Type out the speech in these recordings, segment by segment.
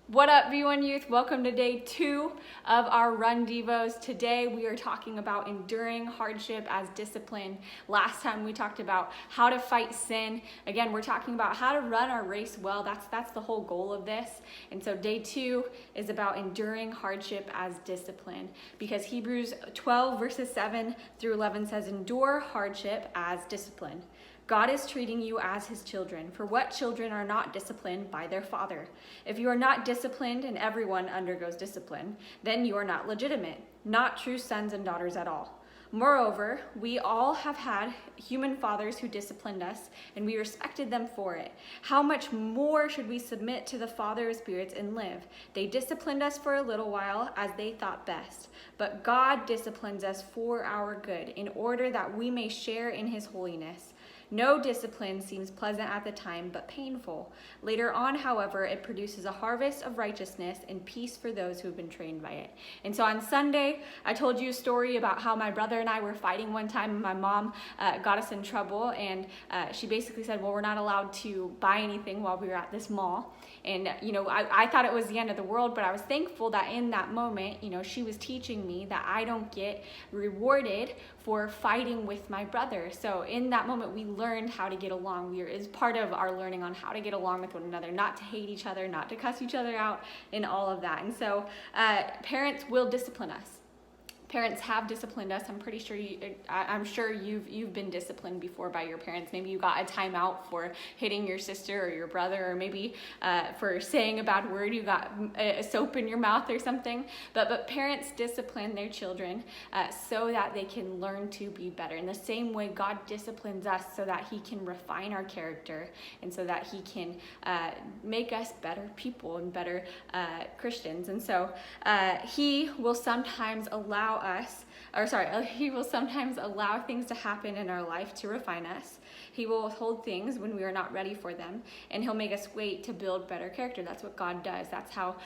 What up, V1 Youth? Welcome to day 2 of our Run Devos. Today we are talking about enduring hardship as discipline. Last time we talked about how to fight sin. Again, we're talking about how to run our race well. That's the whole goal of this. And so day 2 is about enduring hardship as discipline, because Hebrews 12 verses 7 through 11 says, endure hardship as discipline. God is treating you as his children, for what children are not disciplined by their father? If you are not disciplined, and everyone undergoes discipline, then you are not legitimate, not true sons and daughters at all. Moreover, we all have had human fathers who disciplined us, and we respected them for it. How much more should we submit to the Father of spirits and live? They disciplined us for a little while as they thought best, but God disciplines us for our good, in order that we may share in his holiness. No discipline seems pleasant at the time, but painful. Later on, however, it produces a harvest of righteousness and peace for those who have been trained by it. And so on Sunday, I told you a story about how my brother and I were fighting one time, and my mom got us in trouble, and she basically said, well, we're not allowed to buy anything while we were at this mall. And, I thought it was the end of the world, but I was thankful that in that moment, she was teaching me that I don't get rewarded for fighting with my brother. So in that moment, we learned how to get along. It's part of our learning on how to get along with one another, not to hate each other, not to cuss each other out, and all of that. And so parents will discipline us. Parents have disciplined us. I'm pretty sure I'm sure you've been disciplined before by your parents. Maybe you got a timeout for hitting your sister or your brother, or maybe for saying a bad word, you got a soap in your mouth or something. But parents discipline their children so that they can learn to be better. In the same way, God disciplines us so that he can refine our character, and so that he can make us better people and better Christians. And so he will sometimes he will sometimes allow things to happen in our life to refine us. He will withhold things when we are not ready for them, and he'll make us wait to build better character. That's what God does. That's how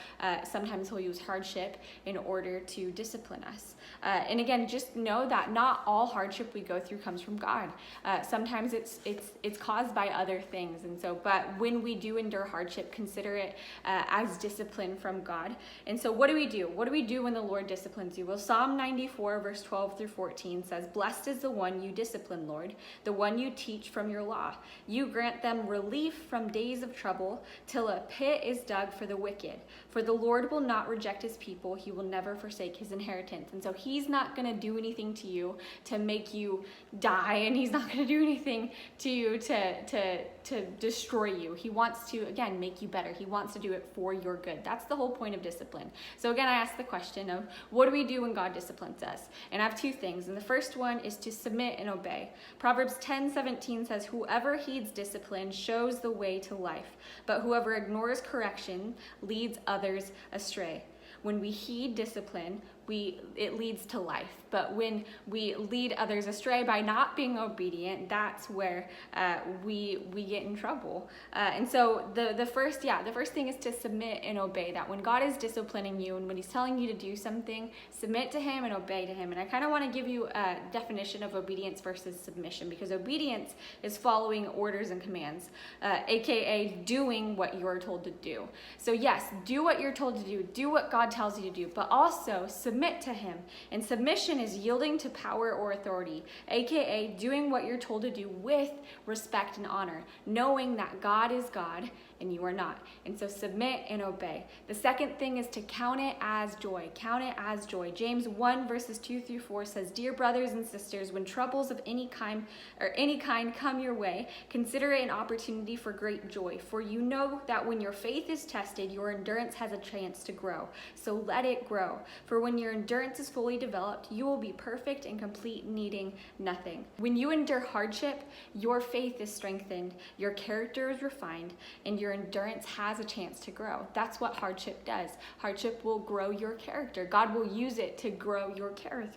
sometimes he'll use hardship in order to discipline us. And again, just know that not all hardship we go through comes from God. Sometimes it's caused by other things. And so, but when we do endure hardship, consider it as discipline from God. And so what do we do? What do we do when the Lord disciplines you? Well, Psalm 94 verse 12 through 14 says, blessed is the one you discipline, Lord, the one you teach from your law. You grant them relief from days of trouble, till a pit is dug for the wicked. For the Lord will not reject his people. He will never forsake his inheritance. And so he's not going to do anything to you to make you die, and he's not going to do anything to you to destroy you. He wants to, again, make you better. He wants to do it for your good. That's the whole point of discipline. So again, I asked the question of, what do we do when God disciplines us? And I have two things. And the first one is to submit and obey. Proverbs 10:17 says, whoever heeds discipline shows the way to life, but whoever ignores correction leads others astray. When we heed discipline, it leads to life. But when we lead others astray by not being obedient, that's where we get in trouble. And so the first thing is to submit and obey. That when God is disciplining you and when he's telling you to do something, submit to him and obey to him. And I kind of want to give you a definition of obedience versus submission, because obedience is following orders and commands, aka doing what you are told to do. So yes, do what you're told to do what God tells you to do, but also submit to him. And submission is yielding to power or authority, aka doing what you're told to do with respect and honor, knowing that God is God and you are not. And so submit and obey. The second thing is to count it as joy. Count it as joy. James 1 verses 2 through 4 says, dear brothers and sisters, when troubles of any kind come your way, consider it an opportunity for great joy. For you know that when your faith is tested, your endurance has a chance to grow. So let it grow. For when your endurance is fully developed, you will be perfect and complete, needing nothing. When you endure hardship, your faith is strengthened, your character is refined, and your endurance has a chance to grow. That's what hardship does. Hardship will grow your character. God will use it to grow your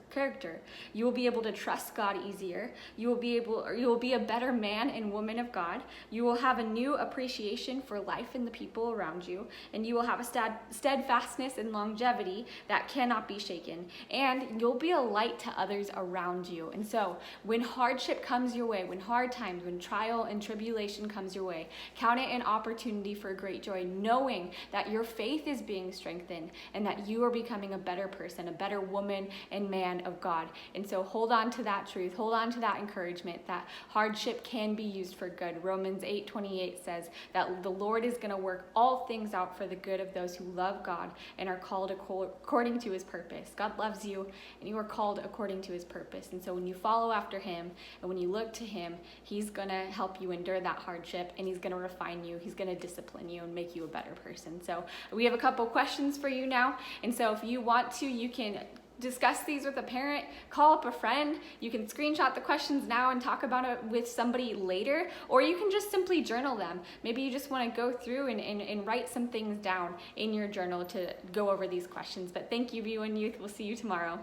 character. You will be able to trust God easier. You will be a better man and woman of God. You will have a new appreciation for life and the people around you, and you will have a steadfastness and longevity that cannot be be shaken, and you'll be a light to others around you. And so when hardship comes your way, when hard times, when trial and tribulation comes your way, count it an opportunity for great joy, knowing that your faith is being strengthened and that you are becoming a better person, a better woman and man of God. And so hold on to that truth, hold on to that encouragement that hardship can be used for good. Romans 8:28 says that the Lord is going to work all things out for the good of those who love God and are called according to his purpose. God loves you and you are called according to his purpose. And so when you follow after him and when you look to him, he's going to help you endure that hardship, and he's going to refine you. He's going to discipline you and make you a better person. So we have a couple questions for you now. And so if you want to, you can discuss these with a parent, call up a friend. You can screenshot the questions now and talk about it with somebody later, or you can just simply journal them. Maybe you just want to go through and write some things down in your journal to go over these questions. But thank you, BYU Youth. We'll see you tomorrow.